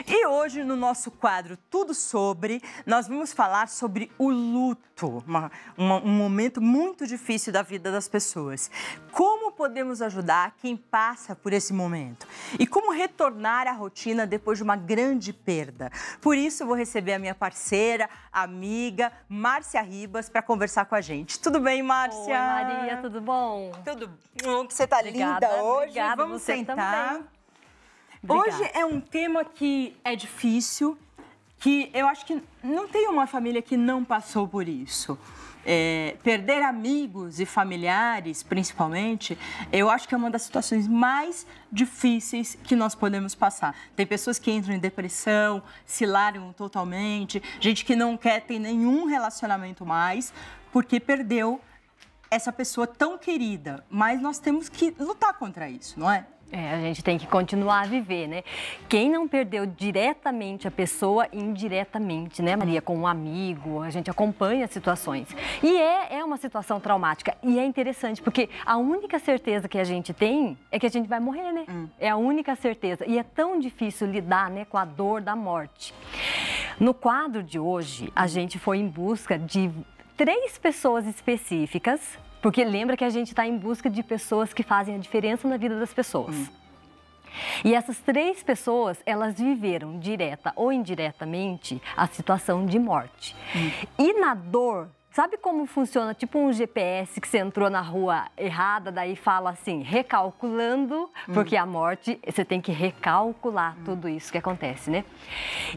E hoje, no nosso quadro Tudo Sobre, nós vamos falar sobre o luto, um momento muito difícil da vida das pessoas. Como podemos ajudar quem passa por esse momento? E como retornar à rotina depois de uma grande perda? Por isso, eu vou receber a minha parceira, amiga, Márcia Ribas, para conversar com a gente. Tudo bem, Márcia? Oi, Maria, tudo bom? Tudo bom, que você tá linda hoje. Obrigada, vamos você sentar. também. Obrigada. Hoje é um tema que é difícil, que eu acho que não tem uma família que não passou por isso. Perder amigos e familiares, principalmente, eu acho que é uma das situações mais difíceis que nós podemos passar. Tem pessoas que entram em depressão, se largam totalmente, gente que não quer ter nenhum relacionamento mais, porque perdeu essa pessoa tão querida. Mas nós temos que lutar contra isso, não é? A gente tem que continuar a viver, né? Quem não perdeu diretamente a pessoa, indiretamente, né, Maria? Com um amigo, a gente acompanha situações. E é uma situação traumática. E é interessante, porque a única certeza que a gente tem é que a gente vai morrer, né? É a única certeza. E é tão difícil lidar, né, com a dor da morte. No quadro de hoje, a gente foi em busca de 3 pessoas específicas. Porque lembra que a gente está em busca de pessoas que fazem a diferença na vida das pessoas. E essas 3 pessoas, elas viveram, direta ou indiretamente, a situação de morte. E na dor, sabe como funciona? Tipo um GPS que você entrou na rua errada, daí fala assim, recalculando, porque a morte, você tem que recalcular tudo isso que acontece, né?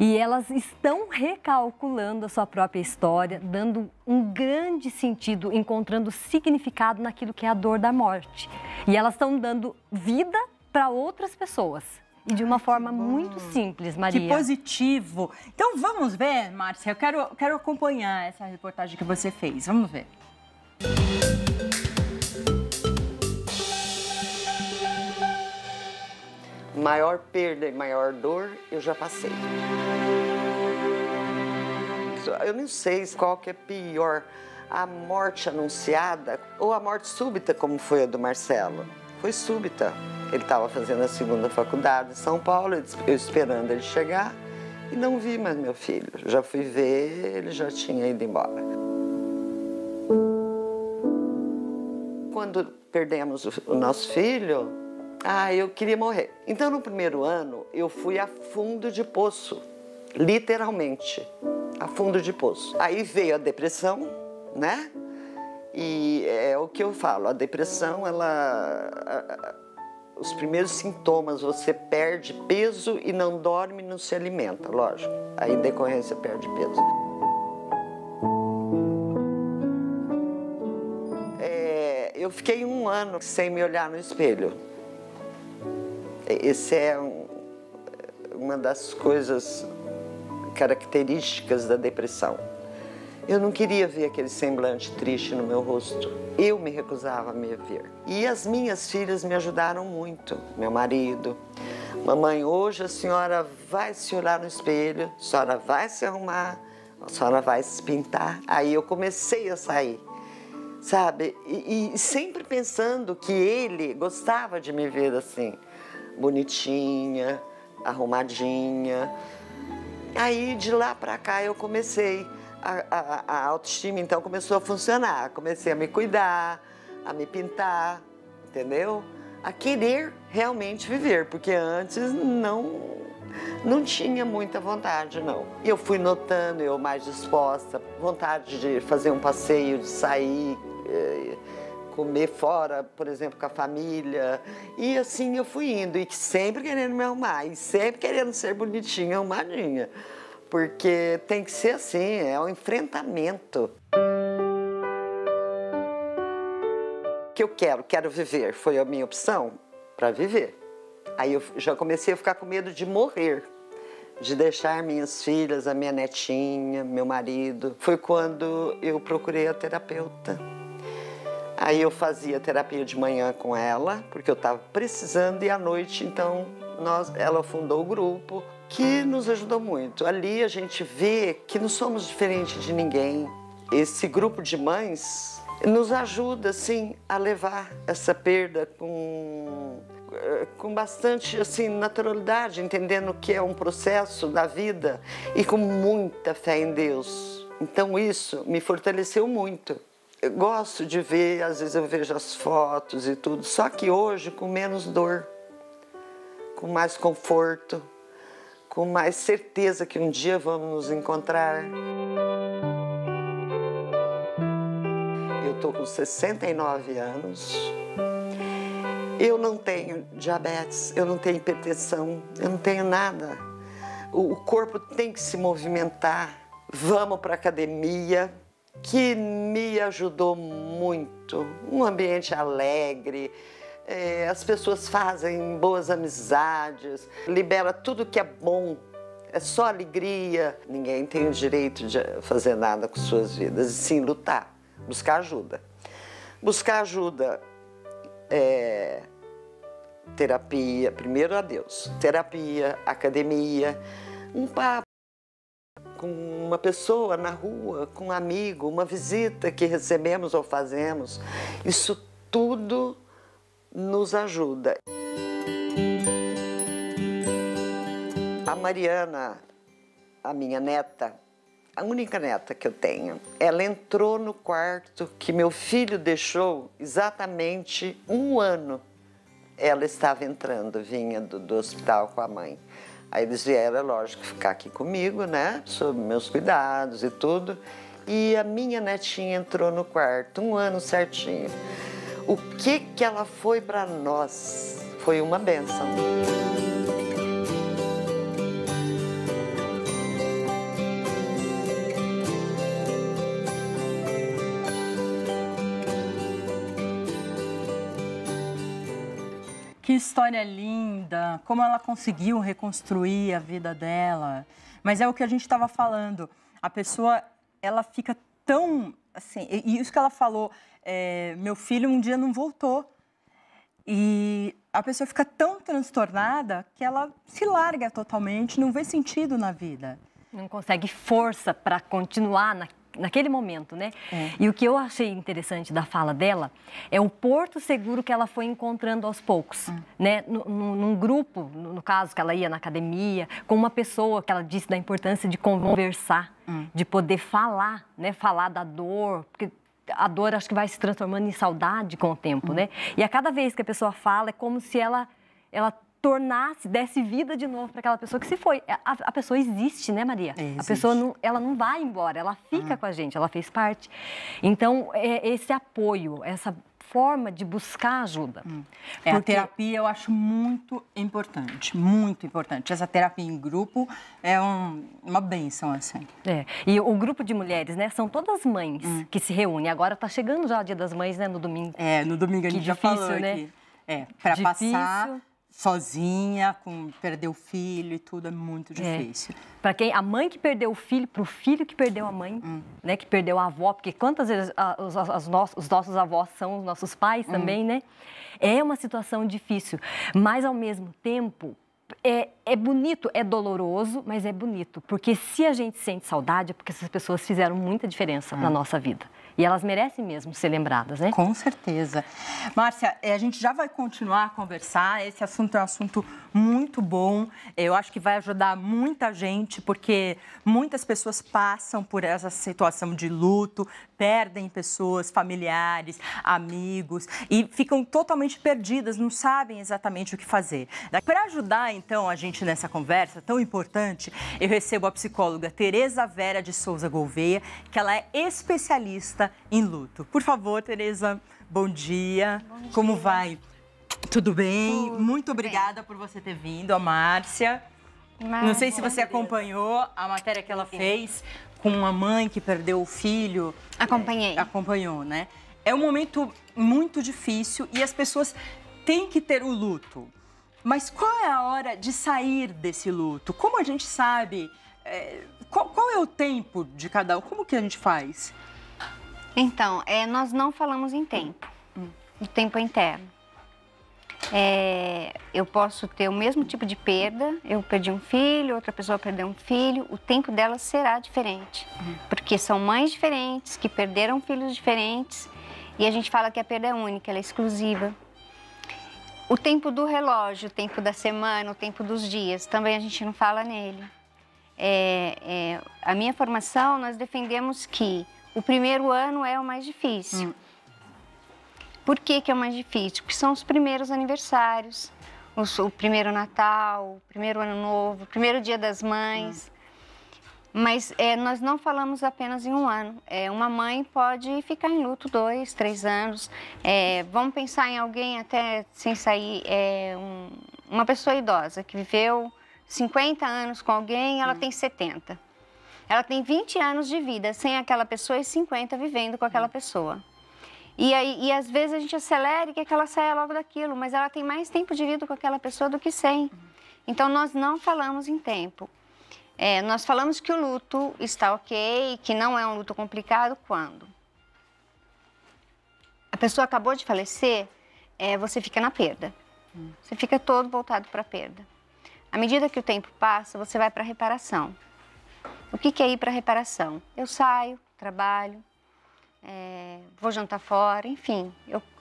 E elas estão recalculando a sua própria história, dando um grande sentido, encontrando significado naquilo que é a dor da morte. E elas estão dando vida para outras pessoas. E de uma forma muito simples, Maria. Que positivo. Então vamos ver, Márcia, eu quero acompanhar essa reportagem que você fez. Vamos ver. Maior perda e maior dor eu já passei. Eu não sei qual que é pior, a morte anunciada ou a morte súbita, como foi a do Marcelo. Foi súbita. Ele estava fazendo a 2ª faculdade em São Paulo, eu esperando ele chegar e não vi mais meu filho. Já fui ver, ele já tinha ido embora. Quando perdemos o nosso filho, eu queria morrer. Então, no primeiro ano, eu fui a fundo de poço, literalmente, a fundo de poço. Aí veio a depressão, né? E é o que eu falo, a depressão, os primeiros sintomas, você perde peso e não dorme, não se alimenta, lógico. Aí, em decorrência, perde peso. Eu fiquei 1 ano sem me olhar no espelho. Essa é uma das coisas características da depressão. Eu não queria ver aquele semblante triste no meu rosto. Eu me recusava a me ver. E as minhas filhas me ajudaram muito, meu marido. Mamãe, hoje a senhora vai se olhar no espelho, a senhora vai se arrumar, a senhora vai se pintar. Aí eu comecei a sair, sabe? E sempre pensando que ele gostava de me ver assim, bonitinha, arrumadinha. Aí de lá pra cá eu comecei. A autoestima, então, começou a funcionar. Comecei a me cuidar, a me pintar, entendeu? A querer realmente viver, porque antes não tinha muita vontade, não. E eu fui notando, eu mais disposta, vontade de fazer um passeio, de sair, comer fora, por exemplo, com a família. E assim eu fui indo, e sempre querendo me arrumar, e sempre querendo ser bonitinha, arrumadinha. Porque tem que ser assim, é um enfrentamento. O que eu quero viver, foi a minha opção para viver. Aí eu já comecei a ficar com medo de morrer, de deixar minhas filhas, a minha netinha, meu marido. Foi quando eu procurei a terapeuta. Aí eu fazia terapia de manhã com ela, porque eu estava precisando, e à noite, então, ela fundou o grupo, que nos ajudou muito. Ali a gente vê que não somos diferentes de ninguém. Esse grupo de mães nos ajuda, assim, a levar essa perda com bastante assim, naturalidade, entendendo que é um processo da vida e com muita fé em Deus. Então isso me fortaleceu muito. Eu gosto de ver, às vezes eu vejo as fotos e tudo, só que hoje com menos dor, com mais conforto, com mais certeza que um dia vamos nos encontrar. Eu estou com 69 anos, eu não tenho diabetes, eu não tenho hipertensão, eu não tenho nada. O corpo tem que se movimentar, vamos para a academia, que me ajudou muito, um ambiente alegre, as pessoas fazem boas amizades, libera tudo que é bom, é só alegria. Ninguém tem o direito de fazer nada com suas vidas, e sim lutar, buscar ajuda. Buscar ajuda, terapia, primeiro a Deus, terapia, academia, um papo com uma pessoa na rua, com um amigo, uma visita que recebemos ou fazemos, isso tudo nos ajuda. A Mariana, a minha neta, a única neta que eu tenho, ela entrou no quarto que meu filho deixou exatamente 1 ano. Ela estava entrando, vinha do hospital com a mãe. Aí eles vieram, é lógico, ficar aqui comigo, né, sob meus cuidados e tudo. E a minha netinha entrou no quarto, 1 ano certinho. O que ela foi para nós foi uma bênção. Que história linda, como ela conseguiu reconstruir a vida dela. Mas é o que a gente estava falando, a pessoa, ela fica tão, assim, e isso que ela falou, meu filho um dia não voltou. E a pessoa fica tão transtornada que ela se larga totalmente, não vê sentido na vida. Não consegue força para continuar naquele momento, né? E o que eu achei interessante da fala dela é o porto seguro que ela foi encontrando aos poucos, né? Num grupo, no caso, que ela ia na academia, com uma pessoa que ela disse da importância de conversar, de poder falar, né? Falar da dor, porque a dor acho que vai se transformando em saudade com o tempo, né? E a cada vez que a pessoa fala, é como se ela desse vida de novo para aquela pessoa que se foi. A pessoa existe, né, Maria? Existe. A pessoa ela não vai embora, ela fica com a gente, ela fez parte. Então, esse apoio, essa forma de buscar ajuda. Porque a terapia eu acho muito importante, muito importante. Essa terapia em grupo é uma bênção, assim. E o grupo de mulheres, né, são todas mães que se reúnem. Agora está chegando já o Dia das Mães, né, no domingo. No domingo a gente já falou aqui. Para passar sozinha, perder o filho e tudo, é muito difícil. Para a mãe que perdeu o filho, para o filho que perdeu a mãe, né, que perdeu a avó, porque quantas vezes os nossos avós são os nossos pais também, né? É uma situação difícil, mas ao mesmo tempo é bonito, é doloroso, mas é bonito, porque se a gente sente saudade é porque essas pessoas fizeram muita diferença na nossa vida. E elas merecem mesmo ser lembradas, né? Com certeza. Márcia, a gente já vai continuar a conversar. Esse assunto é um assunto muito bom. Eu acho que vai ajudar muita gente, porque muitas pessoas passam por essa situação de luto, perdem pessoas, familiares, amigos, e ficam totalmente perdidas, não sabem exatamente o que fazer. Para ajudar, então, a gente nessa conversa tão importante, eu recebo a psicóloga Tereza Vera de Souza Gouveia, que ela é especialista em luto. Por favor, Tereza, bom dia. Bom dia. Como vai? Tudo bem? Muito obrigada por você ter vindo, a Márcia. Não sei se você acompanhou a matéria que ela fez com uma mãe que perdeu o filho. Acompanhei. Acompanhou, né? É um momento muito difícil e as pessoas têm que ter o luto. Mas qual é a hora de sair desse luto? Como a gente sabe? Qual é o tempo de cada um? Como que a gente faz? Então, nós não falamos em tempo. O tempo é interno. Eu posso ter o mesmo tipo de perda, eu perdi um filho, outra pessoa perdeu um filho, o tempo delas será diferente. Porque são mães diferentes, que perderam filhos diferentes, e a gente fala que a perda é única, ela é exclusiva. O tempo do relógio, o tempo da semana, o tempo dos dias, também a gente não fala nele. A minha formação, nós defendemos que o primeiro ano é o mais difícil. Por que que é o mais difícil? Porque são os primeiros aniversários, o primeiro Natal, o primeiro Ano Novo, o primeiro Dia das Mães. Mas nós não falamos apenas em um ano. Uma mãe pode ficar em luto 2, 3 anos. Vamos pensar em alguém até sem sair, uma pessoa idosa que viveu 50 anos com alguém, ela tem 70. Ela tem 20 anos de vida sem aquela pessoa e 50 vivendo com aquela pessoa. E às vezes a gente acelera e quer que ela saia logo daquilo, mas ela tem mais tempo de vida com aquela pessoa do que sem. Então nós não falamos em tempo. Nós falamos que o luto está ok, que não é um luto complicado quando a pessoa acabou de falecer, você fica na perda. Você fica todo voltado para a perda. À medida que o tempo passa, você vai para a reparação. O que é ir para a reparação? Eu saio, trabalho, vou jantar fora, enfim,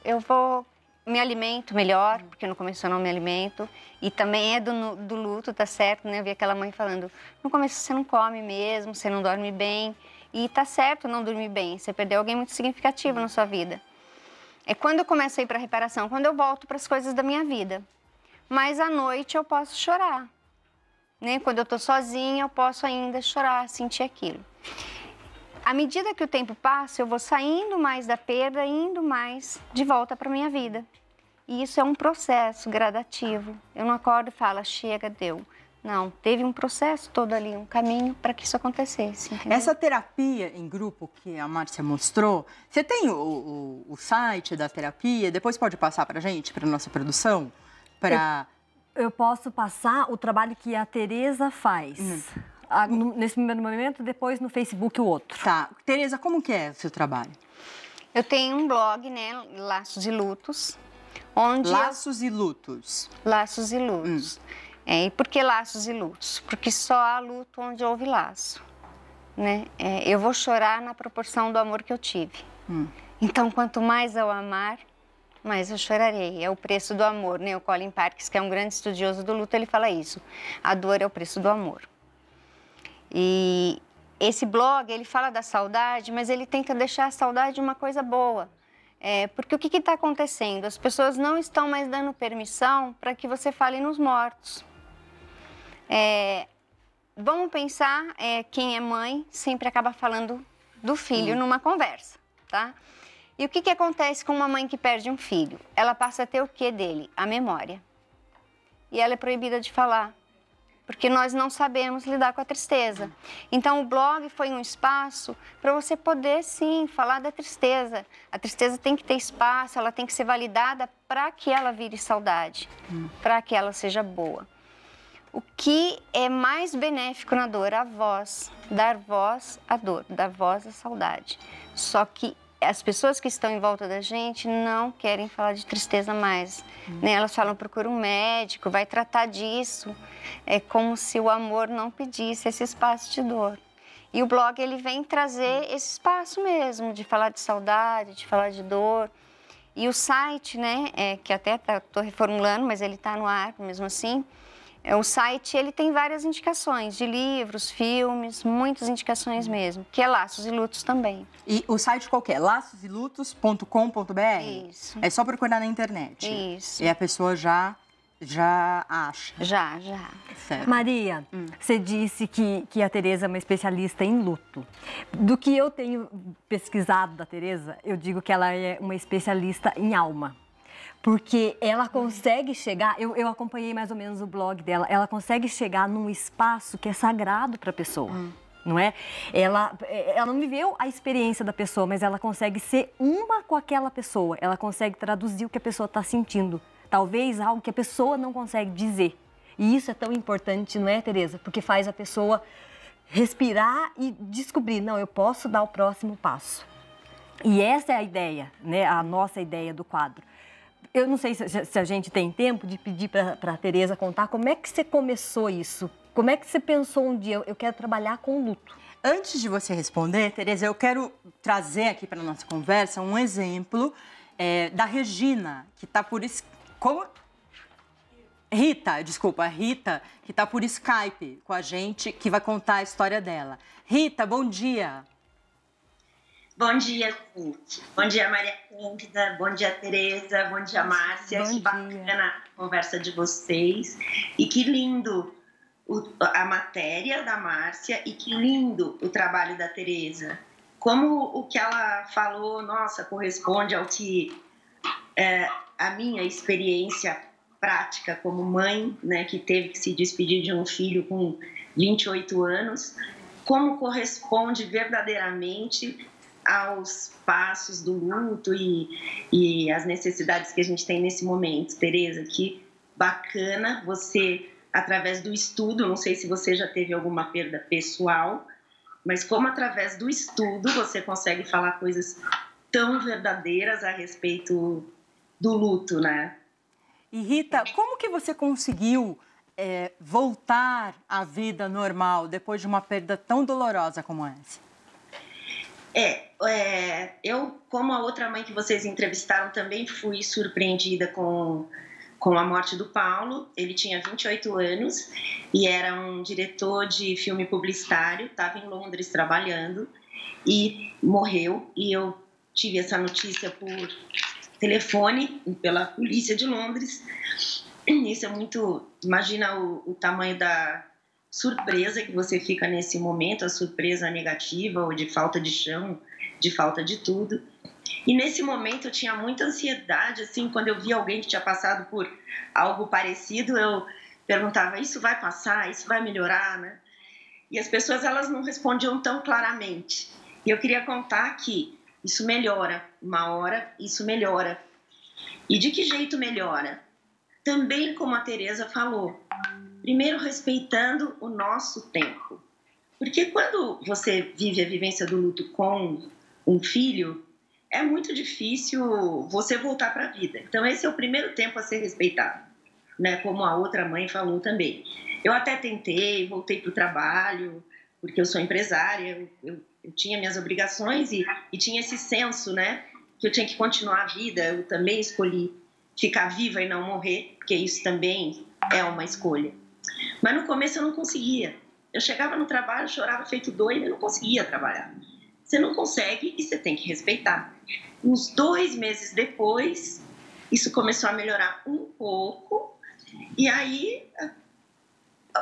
eu vou, me alimento melhor, porque no começo eu não me alimento, e também do luto, tá certo, né? Eu vi aquela mãe falando, no começo você não come mesmo, você não dorme bem, e tá certo não dormir bem, você perdeu alguém muito significativo na sua vida. É quando eu começo a ir para a reparação, quando eu volto para as coisas da minha vida. Mas à noite eu posso chorar, né? Quando eu tô sozinha, eu posso ainda chorar, sentir aquilo. À medida que o tempo passa, eu vou saindo mais da perda, indo mais de volta para minha vida. E isso é um processo gradativo. Eu não acordo e falo, chega, deu. Não, teve um processo todo ali, um caminho para que isso acontecesse. Entendeu? Essa terapia em grupo que a Márcia mostrou, você tem o site da terapia? Depois pode passar para a gente, para nossa produção? Eu posso passar o trabalho que a Tereza faz. Nesse primeiro momento, depois no Facebook o outro. Tá. Tereza, como que é o seu trabalho? Eu tenho um blog, né, Laços e Lutos, onde... Laços e Lutos. Laços e Lutos. E por que laços e lutos? Porque só há luto onde houve laço, né? Eu vou chorar na proporção do amor que eu tive. Então, quanto mais eu amar, mais eu chorarei. É o preço do amor, né? O Colin Parkes, que é um grande estudioso do luto, ele fala isso. A dor é o preço do amor. E esse blog, ele fala da saudade, mas ele tenta deixar a saudade uma coisa boa. Porque o que está acontecendo? As pessoas não estão mais dando permissão para que você fale nos mortos. Vamos pensar, quem é mãe sempre acaba falando do filho numa conversa, tá? E o que acontece com uma mãe que perde um filho? Ela passa a ter o que dele? A memória. E ela é proibida de falar, porque nós não sabemos lidar com a tristeza. Então, o blog foi um espaço para você poder, sim, falar da tristeza. A tristeza tem que ter espaço, ela tem que ser validada para que ela vire saudade, para que ela seja boa. O que é mais benéfico na dor? A voz, dar voz à dor, dar voz à saudade. Só que as pessoas que estão em volta da gente não querem falar de tristeza mais. Né? Elas falam, procura um médico, vai tratar disso. É como se o amor não pedisse esse espaço de dor. E o blog, ele vem trazer esse espaço mesmo, de falar de saudade, de falar de dor. E o site, né, que até estou reformulando, mas ele está no ar mesmo assim, o site, ele tem várias indicações de livros, filmes, muitas indicações mesmo, que é Laços e Lutos também. E o site qual que é? laçosilutos.com.br? Isso. É só procurar na internet? Isso. E a pessoa já acha? Já. Certo. Maria, você disse que a Tereza é uma especialista em luto. Do que eu tenho pesquisado da Tereza, eu digo que ela é uma especialista em alma. Porque ela consegue chegar, eu acompanhei mais ou menos o blog dela, ela consegue chegar num espaço que é sagrado para a pessoa, não é? Ela não viveu a experiência da pessoa, mas ela consegue ser uma com aquela pessoa, ela consegue traduzir o que a pessoa está sentindo, talvez algo que a pessoa não consegue dizer. E isso é tão importante, não é, Tereza? Porque faz a pessoa respirar e descobrir, não, eu posso dar o próximo passo. E essa é a ideia, né? A nossa ideia do quadro. Eu não sei se a gente tem tempo de pedir para a Tereza contar como é que você começou isso. Como é que você pensou um dia, eu quero trabalhar com luto? Antes de você responder, Tereza, eu quero trazer aqui para a nossa conversa um exemplo da Regina, que está por isso. Rita, que está por Skype com a gente, que vai contar a história dela. Rita, bom dia. Bom dia, gente. Bom dia, Maria Cândida. Bom dia, Tereza. Bom dia, Márcia. Que bacana a conversa de vocês. E que lindo a matéria da Márcia e que lindo o trabalho da Tereza. Como o que ela falou, nossa, corresponde ao que a minha experiência prática como mãe, né, que teve que se despedir de um filho com 28 anos, como corresponde verdadeiramente aos passos do luto e as necessidades que a gente tem nesse momento. Tereza, que bacana você, através do estudo, não sei se você já teve alguma perda pessoal, mas como através do estudo você consegue falar coisas tão verdadeiras a respeito do luto, né? E Rita, como que você conseguiu voltar à vida normal depois de uma perda tão dolorosa como essa? Eu, como a outra mãe que vocês entrevistaram, também fui surpreendida com a morte do Paulo. Ele tinha 28 anos e era um diretor de filme publicitário, estava em Londres trabalhando e morreu. E eu tive essa notícia por telefone, pela polícia de Londres. Isso é muito... Imagina o tamanho da surpresa que você fica nesse momento, a surpresa negativa ou de falta de chão, de falta de tudo. E nesse momento eu tinha muita ansiedade, assim, quando eu via alguém que tinha passado por algo parecido, eu perguntava, isso vai passar, isso vai melhorar, né? E as pessoas, elas não respondiam tão claramente. E eu queria contar que isso melhora, uma hora isso melhora. E de que jeito melhora? Também como a Tereza falou, primeiro respeitando o nosso tempo. Porque quando você vive a vivência do luto com um filho, é muito difícil você voltar para a vida. Então esse é o primeiro tempo a ser respeitado, né? Como a outra mãe falou também. Eu até tentei, voltei para o trabalho, porque eu sou empresária, eu tinha minhas obrigações e tinha esse senso, né? Que eu tinha que continuar a vida. Eu também escolhi ficar viva e não morrer, porque isso também é uma escolha. Mas no começo eu não conseguia. Eu chegava no trabalho, chorava feito doida e não conseguia trabalhar. Você não consegue e você tem que respeitar. Uns 2 meses depois, isso começou a melhorar um pouco e aí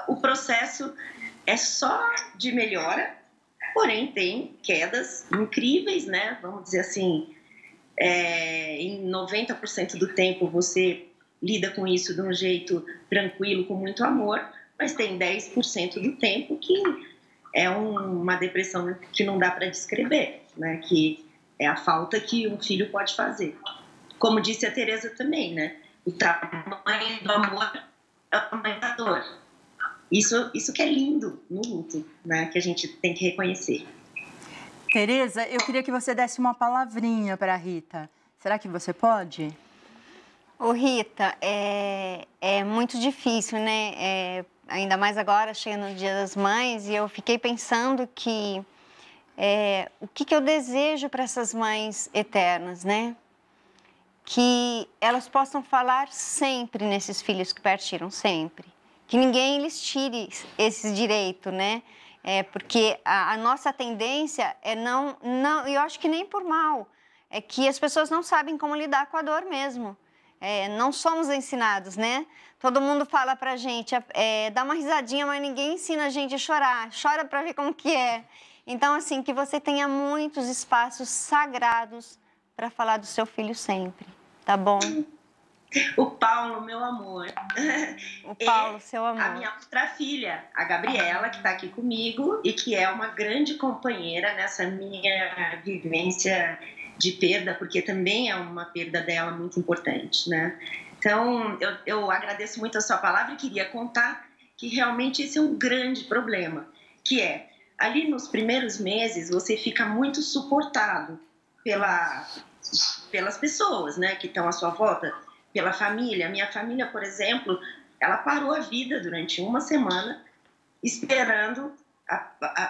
o processo é só de melhora, porém tem quedas incríveis, né? Vamos dizer assim, em 90% do tempo você lida com isso de um jeito tranquilo, com muito amor, mas tem 10% do tempo que é uma depressão que não dá para descrever, né? Que é a falta que um filho pode fazer. Como disse a Tereza também, né? O tamanho do amor é o tamanho da dor. Isso que é lindo no luto, né? Que a gente tem que reconhecer. Tereza, eu queria que você desse uma palavrinha para a Rita. Será que você pode? Ô Rita, é muito difícil, né? Ainda mais agora, chegando no Dia das Mães, e eu fiquei pensando que o que eu desejo para essas mães eternas, né? Que elas possam falar sempre nesses filhos que partiram, sempre. Que ninguém lhes tire esse direito, né? Porque a nossa tendência é não, eu acho que nem por mal, é que as pessoas não sabem como lidar com a dor mesmo. Não somos ensinados, né? Todo mundo fala pra gente, dá uma risadinha, mas ninguém ensina a gente a chorar. Chora pra ver como que é. Então, assim, que você tenha muitos espaços sagrados para falar do seu filho sempre, tá bom? O Paulo, meu amor. O Paulo, seu amor. A minha outra filha, a Gabriela, que está aqui comigo e que é uma grande companheira nessa minha vivência de perda, porque também é uma perda dela muito importante, né? Então, eu agradeço muito a sua palavra e queria contar que realmente esse é um grande problema, que ali nos primeiros meses você fica muito suportado pelas pessoas, né, que estão à sua volta, pela família. Minha família, por exemplo, ela parou a vida durante uma semana esperando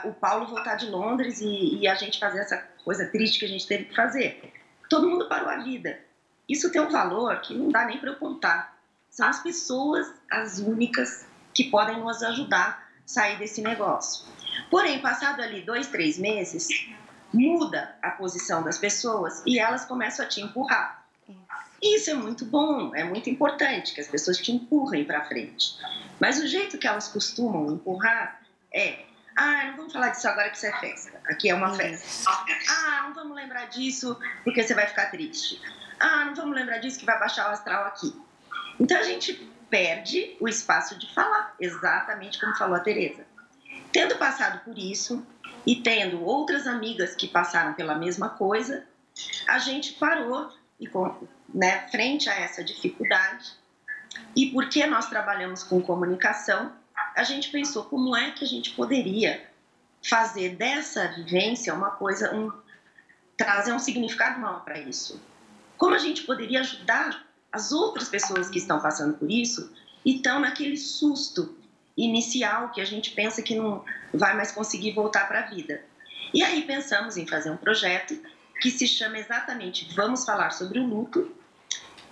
o Paulo voltar de Londres e a gente fazer essa coisa triste que a gente teve que fazer. Todo mundo parou a vida. Isso tem um valor que não dá nem para eu contar. são as pessoas as únicas que podem nos ajudar a sair desse negócio. Porém, passado ali 2, 3 meses, muda a posição das pessoas e elas começam a te empurrar. Isso é muito bom, é muito importante que as pessoas te empurrem para frente. Mas o jeito que elas costumam empurrar é: não vamos falar disso agora que isso é festa. Aqui é uma festa. Não vamos lembrar disso porque você vai ficar triste. Não vamos lembrar disso que vai baixar o astral aqui. Então a gente perde o espaço de falar, exatamente como falou a Tereza. Tendo passado por isso e tendo outras amigas que passaram pela mesma coisa, a gente parou e, frente a essa dificuldade, e porque nós trabalhamos com comunicação, a gente pensou como é que a gente poderia fazer dessa vivência uma coisa, trazer um significado maior para isso. Como a gente poderia ajudar as outras pessoas que estão passando por isso e estão naquele susto inicial que a gente pensa que não vai mais conseguir voltar para a vida. E aí pensamos em fazer um projeto que se chama exatamente Vamos Falar sobre o Luto,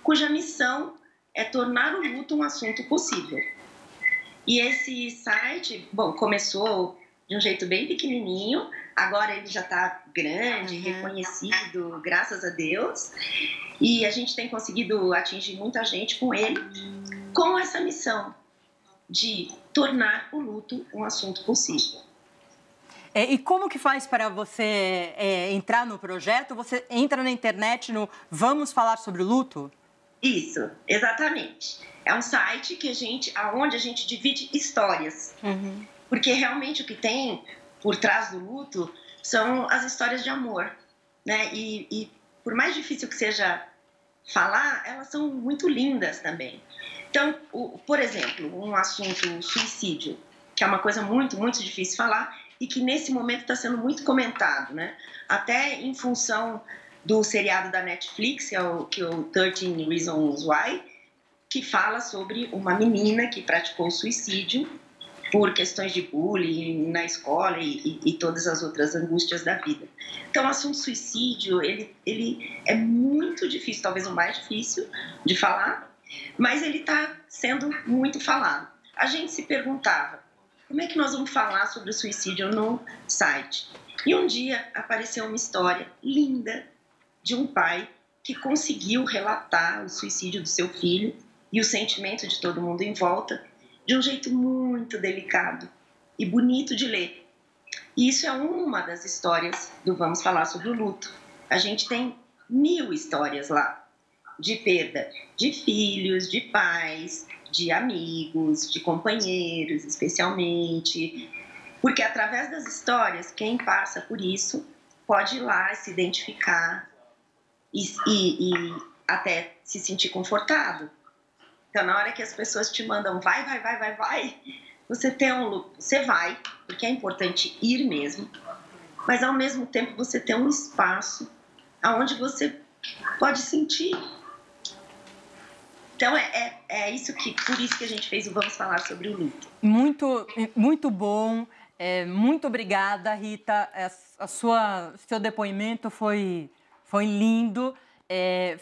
cuja missão é tornar o luto um assunto possível. E esse site, começou de um jeito bem pequenininho, agora ele já está grande, reconhecido, graças a Deus, e a gente tem conseguido atingir muita gente com ele, com essa missão de tornar o luto um assunto possível. E como que faz para você entrar no projeto? Você entra na internet no Vamos Falar sobre o Luto? Isso, exatamente. É um site onde a gente divide histórias. Porque realmente o que tem por trás do luto são as histórias de amor, né? E por mais difícil que seja falar, elas são muito lindas também. Então, por exemplo, um assunto suicídio, que é uma coisa muito, muito difícil de falar e que nesse momento está sendo muito comentado, né? Até em função do seriado da Netflix, que é o 13 Reasons Why, que fala sobre uma menina que praticou suicídio por questões de bullying na escola e todas as outras angústias da vida. Então, o assunto suicídio, ele é muito difícil, talvez o mais difícil de falar, mas ele está sendo muito falado. A gente se perguntava, como é que nós vamos falar sobre o suicídio no site? E um dia apareceu uma história linda de um pai que conseguiu relatar o suicídio do seu filho e o sentimento de todo mundo em volta de um jeito muito delicado e bonito de ler. E isso é uma das histórias do Vamos Falar sobre o Luto. A gente tem 1000 histórias lá, de perda de filhos, de pais, de amigos, de companheiros, especialmente. Porque através das histórias, quem passa por isso pode ir lá se identificar e até se sentir confortado. Então, na hora que as pessoas te mandam vai, você vai, porque é importante ir mesmo, mas ao mesmo tempo você tem um espaço onde você pode sentir. Então, por isso que a gente fez o Vamos Falar sobre o Luto. Muito, muito bom. Muito obrigada, Rita. Seu depoimento foi lindo.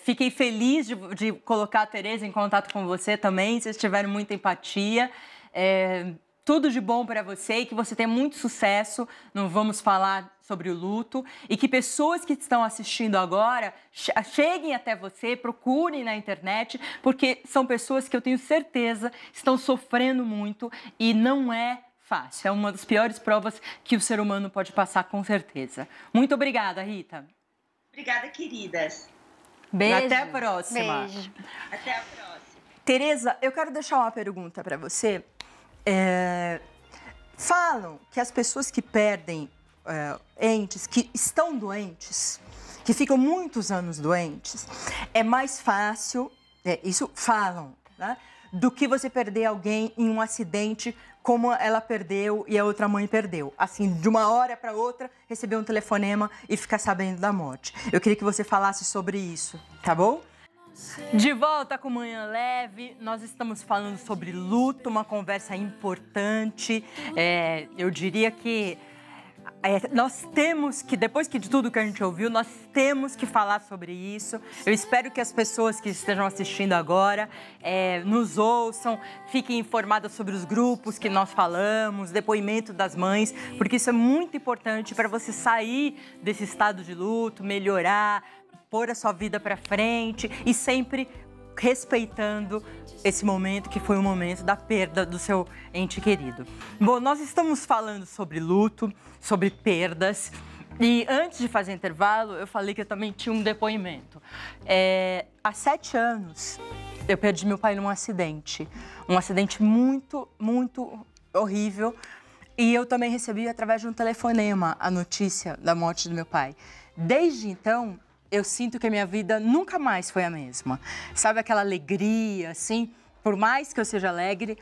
Fiquei feliz de colocar a Tereza em contato com você também. Vocês tiveram muita empatia. Tudo de bom para você e que você tenha muito sucesso no Vamos Falar sobre o Luto e que pessoas que estão assistindo agora cheguem até você, procurem na internet, porque são pessoas que eu tenho certeza estão sofrendo muito e não é fácil. É uma das piores provas que o ser humano pode passar, com certeza. Muito obrigada, Rita. Obrigada, queridas. Beijo. Até a próxima. Beijo. Até a próxima. Tereza, eu quero deixar uma pergunta para você. Falam que as pessoas que perdem entes, que estão doentes, que ficam muitos anos doentes, é mais fácil, isso falam, né, do que você perder alguém em um acidente como ela perdeu e a outra mãe perdeu. Assim, de uma hora para outra, receber um telefonema e ficar sabendo da morte. Eu queria que você falasse sobre isso, tá bom? De volta com Manhã Leve, nós estamos falando sobre luto, uma conversa importante. Eu diria que Nós temos que, depois de tudo que a gente ouviu, nós temos que falar sobre isso. Eu espero que as pessoas que estejam assistindo agora nos ouçam, fiquem informadas sobre os grupos que nós falamos, depoimento das mães, porque isso é muito importante para você sair desse estado de luto, melhorar, pôr a sua vida para frente e sempre respeitando esse momento que foi o momento da perda do seu ente querido. Bom, nós estamos falando sobre luto, sobre perdas. E antes de fazer intervalo, eu falei que eu também tinha um depoimento. Há 7 anos, eu perdi meu pai num acidente. Um acidente muito, muito horrível. E eu também recebi, através de um telefonema, a notícia da morte do meu pai. Desde então, eu sinto que a minha vida nunca mais foi a mesma. Sabe aquela alegria, assim? Por mais que eu seja alegre,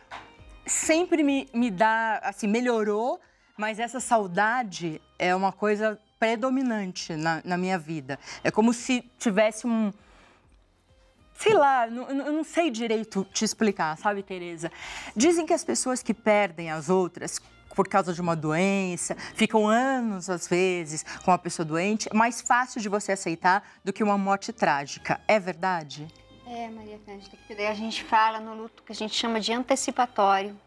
sempre me dá, assim, melhorou, mas essa saudade é uma coisa predominante na minha vida. É como se tivesse sei lá, eu não sei direito te explicar, sabe, Tereza? Dizem que as pessoas que perdem as outras por causa de uma doença, ficam anos, às vezes, com a pessoa doente, é mais fácil de você aceitar do que uma morte trágica. É verdade? Maria Cândida, porque a gente fala no luto que a gente chama de antecipatório.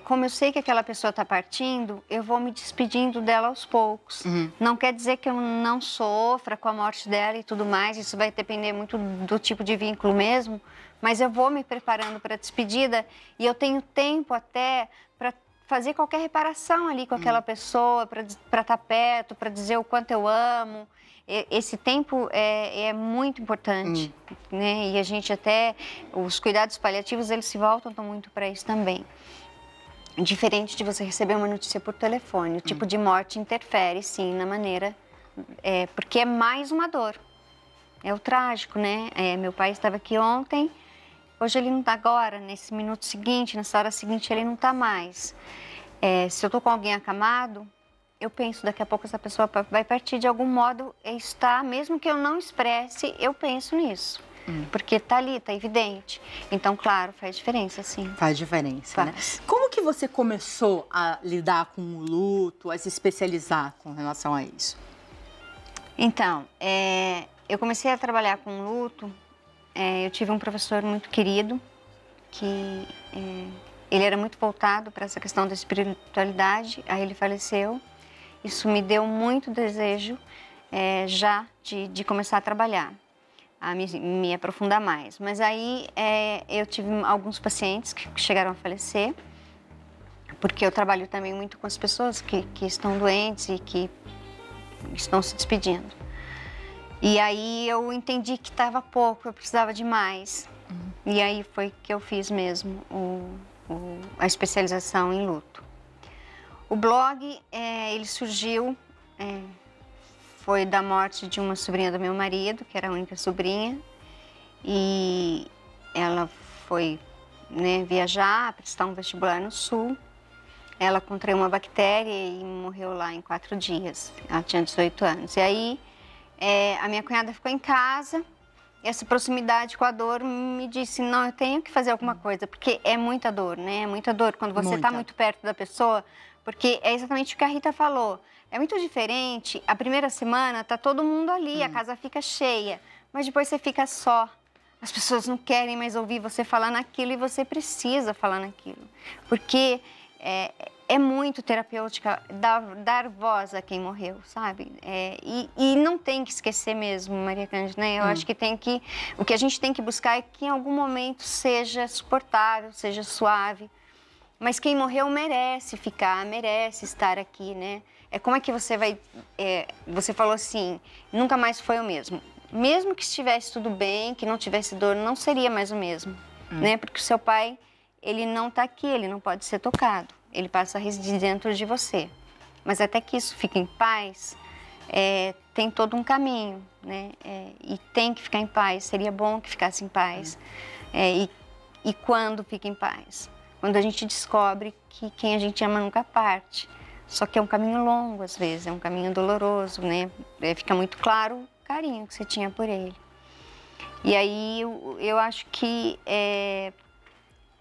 Como eu sei que aquela pessoa está partindo, eu vou me despedindo dela aos poucos. Não quer dizer que eu não sofra com a morte dela e tudo mais, isso vai depender muito do tipo de vínculo mesmo, mas eu vou me preparando para a despedida e eu tenho tempo até para fazer qualquer reparação ali com aquela pessoa, para estar perto, para dizer o quanto eu amo. Esse tempo é muito importante, né? E a gente até, os cuidados paliativos, eles se voltam muito para isso também. Diferente de você receber uma notícia por telefone, o tipo de morte interfere, sim, na maneira, porque é mais uma dor. É o trágico, né? Meu pai estava aqui ontem, hoje ele não está agora, nesse minuto seguinte, nessa hora seguinte ele não está mais. Se eu estou com alguém acamado, eu penso, daqui a pouco essa pessoa vai partir de algum modo, está, mesmo que eu não expresse, eu penso nisso. Porque está ali, está evidente. Então, claro, faz diferença, sim. Faz diferença, né? Como que você começou a lidar com o luto, a se especializar com relação a isso? Então, eu comecei a trabalhar com luto. Eu tive um professor muito querido, que ele era muito voltado para essa questão da espiritualidade. Aí ele faleceu. Isso me deu muito desejo já de começar a trabalhar, a me aprofundar mais. Mas aí eu tive alguns pacientes que chegaram a falecer, porque eu trabalho também muito com as pessoas que estão doentes e que estão se despedindo. E aí eu entendi que estava pouco, eu precisava de mais. E aí foi que eu fiz mesmo a especialização em luto. O blog, ele surgiu, foi da morte de uma sobrinha do meu marido, que era a única sobrinha, e ela foi, né, viajar, prestar um vestibular no Sul. Ela contraiu uma bactéria e morreu lá em 4 dias. Ela tinha 18 anos. E aí, a minha cunhada ficou em casa. Essa proximidade com a dor me disse, não, eu tenho que fazer alguma coisa, porque é muita dor, né? É muita dor quando você está muito perto da pessoa, porque é exatamente o que a Rita falou. É muito diferente, a primeira semana tá todo mundo ali, a casa fica cheia, mas depois você fica só. As pessoas não querem mais ouvir você falar naquilo e você precisa falar naquilo, porque é muito terapêutica dar voz a quem morreu, sabe? E não tem que esquecer mesmo, Maria Cândida, né? Eu acho que o que a gente tem que buscar é que em algum momento seja suportável, seja suave. Mas quem morreu merece ficar, merece estar aqui, né? Como é que você vai... você falou assim, nunca mais foi o mesmo. Mesmo que estivesse tudo bem, que não tivesse dor, não seria mais o mesmo, né? Porque o seu pai, ele não está aqui, ele não pode ser tocado. Ele passa a residir dentro de você. Mas até que isso fique em paz, tem todo um caminho, né? E tem que ficar em paz, seria bom que ficasse em paz. E quando fica em paz? Quando a gente descobre que quem a gente ama nunca parte. Só que é um caminho longo, às vezes, é um caminho doloroso, né? Fica muito claro o carinho que você tinha por ele. E aí eu acho que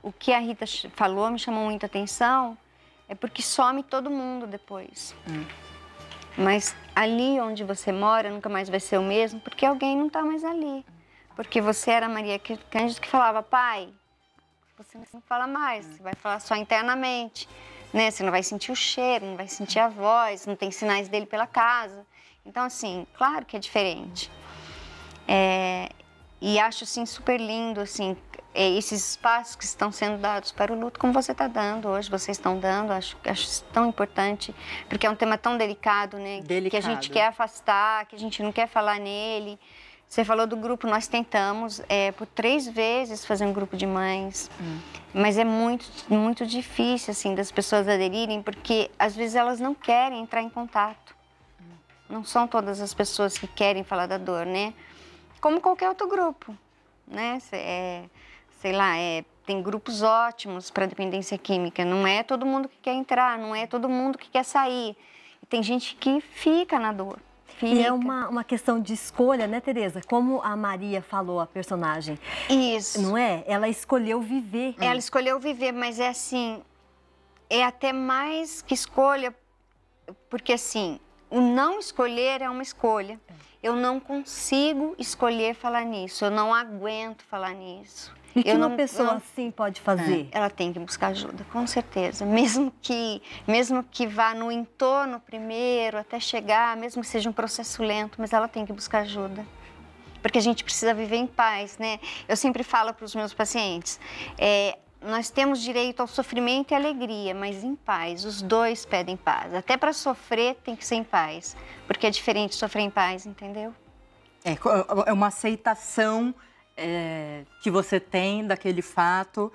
o que a Rita falou me chamou muita atenção, é porque some todo mundo depois. Mas ali onde você mora nunca mais vai ser o mesmo, porque alguém não está mais ali. Porque você era Maria Cândido que falava, pai, você não fala mais, você vai falar só internamente, né? Você não vai sentir o cheiro, não vai sentir a voz, não tem sinais dele pela casa. Então, assim, claro que é diferente. E acho, assim, super lindo, assim, esses espaços que estão sendo dados para o luto, como você está dando hoje, vocês estão dando, acho tão importante, porque é um tema tão delicado, né? Delicado. Que a gente quer afastar, que a gente não quer falar nele. Você falou do grupo, nós tentamos por 3 vezes fazer um grupo de mães, mas é muito, muito difícil, assim, das pessoas aderirem, porque às vezes elas não querem entrar em contato. Não são todas as pessoas que querem falar da dor, né? Como qualquer outro grupo, né? Sei lá, tem grupos ótimos para dependência química. Não é todo mundo que quer entrar, não é todo mundo que quer sair. E tem gente que fica na dor. E é uma questão de escolha, né, Tereza? Como a Maria falou, a personagem. Isso. Não é? Ela escolheu viver. Ela escolheu viver, mas é assim, é até mais que escolha, porque assim, o não escolher é uma escolha. Eu não consigo escolher falar nisso, eu não aguento falar nisso. E que uma pessoa assim pode fazer? Ela tem que buscar ajuda, com certeza. Mesmo que vá no entorno primeiro, até chegar, mesmo que seja um processo lento, mas ela tem que buscar ajuda. Porque a gente precisa viver em paz, né? Eu sempre falo para os meus pacientes, nós temos direito ao sofrimento e à alegria, mas em paz. Os dois pedem paz. Até para sofrer tem que ser em paz, porque é diferente sofrer em paz, entendeu? É uma aceitação que você tem daquele fato,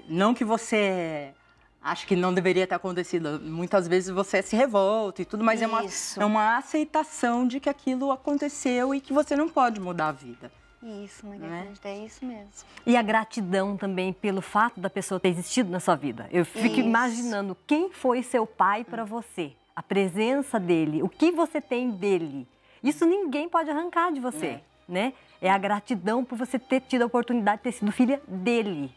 não que você acha que não deveria ter acontecido. Muitas vezes você se revolta e tudo, mas é uma aceitação de que aquilo aconteceu e que você não pode mudar a vida. Isso, Maria Cândido, é isso mesmo. E a gratidão também pelo fato da pessoa ter existido na sua vida. Eu fico imaginando quem foi seu pai para você, a presença dele, o que você tem dele. Isso ninguém pode arrancar de você, né? É a gratidão por você ter tido a oportunidade de ter sido filha dele.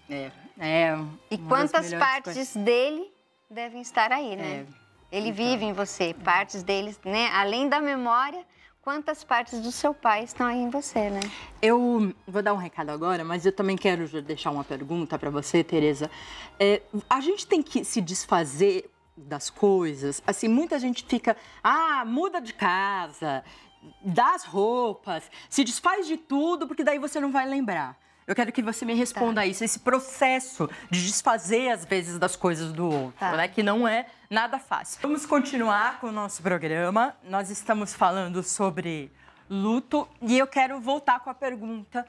E quantas partes dele devem estar aí, né? Ele vive em você, partes dele, né? Além da memória, quantas partes do seu pai estão aí em você, né? Eu vou dar um recado agora, mas eu também quero deixar uma pergunta para você, Tereza. A gente tem que se desfazer das coisas. Assim, muita gente fica, muda de casa, dá as roupas, se desfaz de tudo, porque daí você não vai lembrar. Eu quero que você me responda isso, esse processo de desfazer, às vezes, das coisas do outro, né? Que não é nada fácil. Vamos continuar com o nosso programa. Nós estamos falando sobre luto e eu quero voltar com a pergunta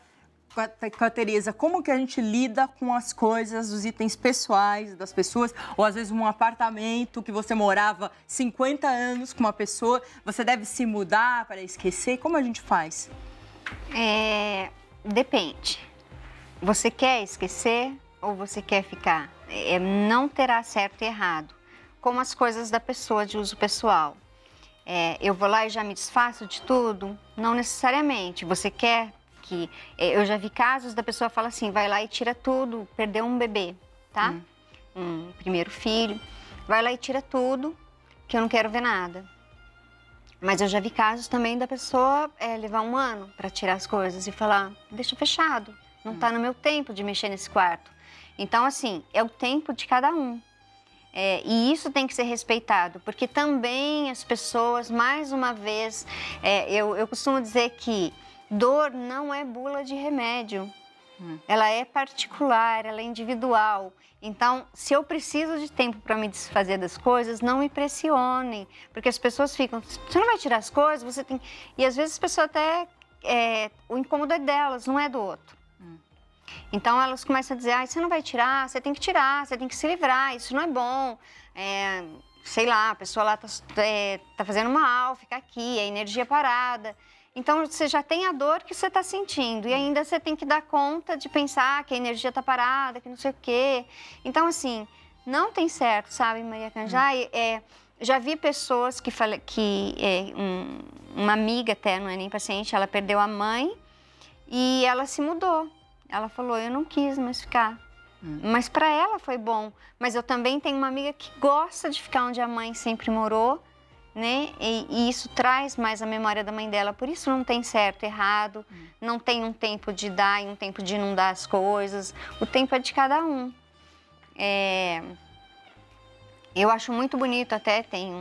com a Tereza. Como que a gente lida com as coisas, os itens pessoais das pessoas? Ou, às vezes, um apartamento que você morava 50 anos com uma pessoa, você deve se mudar para esquecer? Como a gente faz? Depende. Você quer esquecer ou você quer ficar? Não terá certo e errado. Como as coisas da pessoa, de uso pessoal. Eu vou lá e já me desfaço de tudo? Não necessariamente. Você quer que... Eu já vi casos da pessoa falar assim, vai lá e tira tudo, perdeu um bebê, tá? Um primeiro filho. Vai lá e tira tudo, que eu não quero ver nada. Mas eu já vi casos também da pessoa levar 1 ano para tirar as coisas e falar, deixa fechado. Não está no meu tempo de mexer nesse quarto. Então, assim, é o tempo de cada um. E isso tem que ser respeitado, porque também as pessoas, mais uma vez, eu costumo dizer que dor não é bula de remédio. Ela é particular, ela é individual. Então, se eu preciso de tempo para me desfazer das coisas, não me pressionem. Porque as pessoas ficam, você não vai tirar as coisas, você tem... E às vezes as pessoas até... o incômodo é delas, não é do outro. Então, elas começam a dizer, você não vai tirar, você tem que se livrar, isso não é bom. Sei lá, a pessoa lá tá fazendo mal, fica aqui, a energia parada. Então, você já tem a dor que você está sentindo e ainda você tem que dar conta de pensar que a energia está parada, que não sei o quê. Então, assim, não tem certo, sabe, Maria Cândido? Já vi pessoas que falam que uma amiga até, não é nem paciente, ela perdeu a mãe e ela se mudou. Ela falou, eu não quis mais ficar. Mas para ela foi bom. Mas eu também tenho uma amiga que gosta de ficar onde a mãe sempre morou, né? E isso traz mais a memória da mãe dela. Por isso não tem certo, errado. Não tem um tempo de dar e um tempo de não dar as coisas. O tempo é de cada um. Eu acho muito bonito até, tem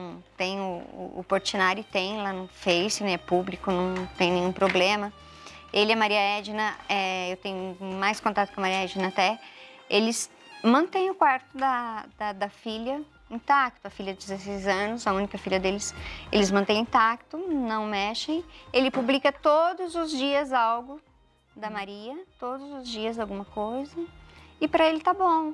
o Portinari tem lá no Face, né? É público, não tem nenhum problema. Ele e a Maria Edna, eu tenho mais contato com a Maria Edna até, eles mantêm o quarto da filha intacto, a filha de 16 anos, a única filha deles, eles mantêm intacto, não mexem. Ele publica todos os dias algo da Maria, todos os dias alguma coisa, e para ele tá bom.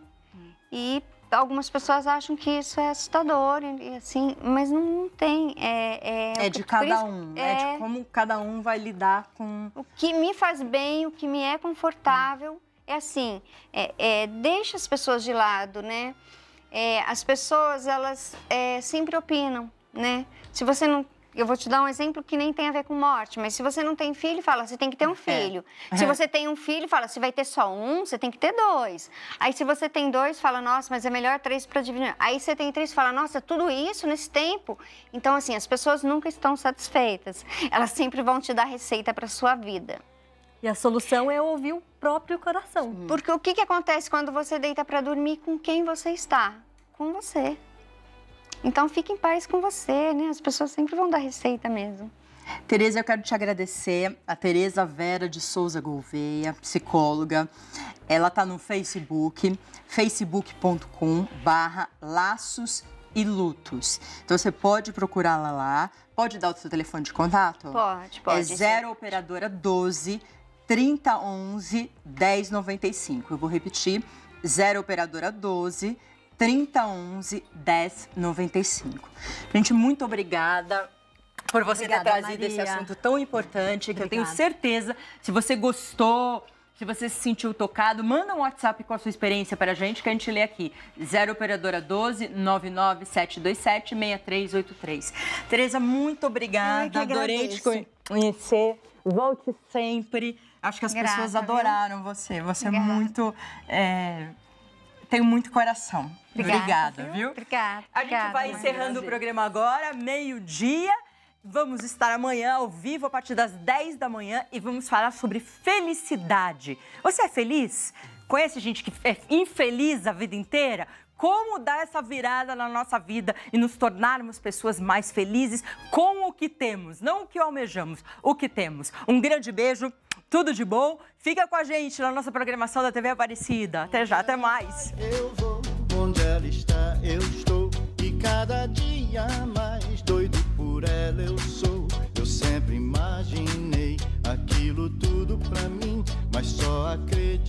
E algumas pessoas acham que isso é assustador, e assim, mas não tem. É de cada um, é de como cada um vai lidar com... O que me faz bem, o que me é confortável, é assim, deixa as pessoas de lado, né? As pessoas, elas sempre opinam, né? Se você não... Eu vou te dar um exemplo que nem tem a ver com morte, mas se você não tem filho, fala, você tem que ter um filho. Se você tem um filho, fala, se vai ter só um, você tem que ter 2. Aí se você tem 2, fala, nossa, mas é melhor 3 para dividir. Aí você tem 3, fala, nossa, tudo isso nesse tempo? Então, assim, as pessoas nunca estão satisfeitas. Elas sempre vão te dar receita para sua vida. E a solução é ouvir o próprio coração. Porque o que acontece quando você deita para dormir? Com quem você está? Com você. Então, fique em paz com você, né? As pessoas sempre vão dar receita mesmo. Tereza, eu quero te agradecer. A Tereza Vera de Souza Gouveia, psicóloga. Ela está no Facebook, facebook.com/laços e lutos. Então, você pode procurá-la lá. Pode dar o seu telefone de contato? Pode. É 0 operadora 12 3011 1095. Eu vou repetir. 0 operadora 12 3011 1095. Gente, muito obrigada por você ter trazido esse assunto tão importante, que eu tenho certeza, se você gostou, se você se sentiu tocado, manda um WhatsApp com a sua experiência para a gente, que a gente lê aqui. 0 operadora 12 99727 6383. Tereza, muito obrigada. Adorei te conhecer. Volte sempre. Acho que as pessoas adoraram você. Você é muito... Tem muito coração. Obrigada, viu? Obrigada. A gente vai encerrando o programa agora, meio-dia. Vamos estar amanhã ao vivo a partir das 10 da manhã e vamos falar sobre felicidade. Você é feliz? Conhece gente que é infeliz a vida inteira? Como dar essa virada na nossa vida e nos tornarmos pessoas mais felizes com o que temos, não o que almejamos, o que temos. Um grande beijo, tudo de bom. Fica com a gente na nossa programação da TV Aparecida. Até já, até mais. Eu vou onde ela está, eu estou, e cada dia mais doido por ela eu sou. Eu sempre imaginei aquilo tudo pra mim, mas só acredito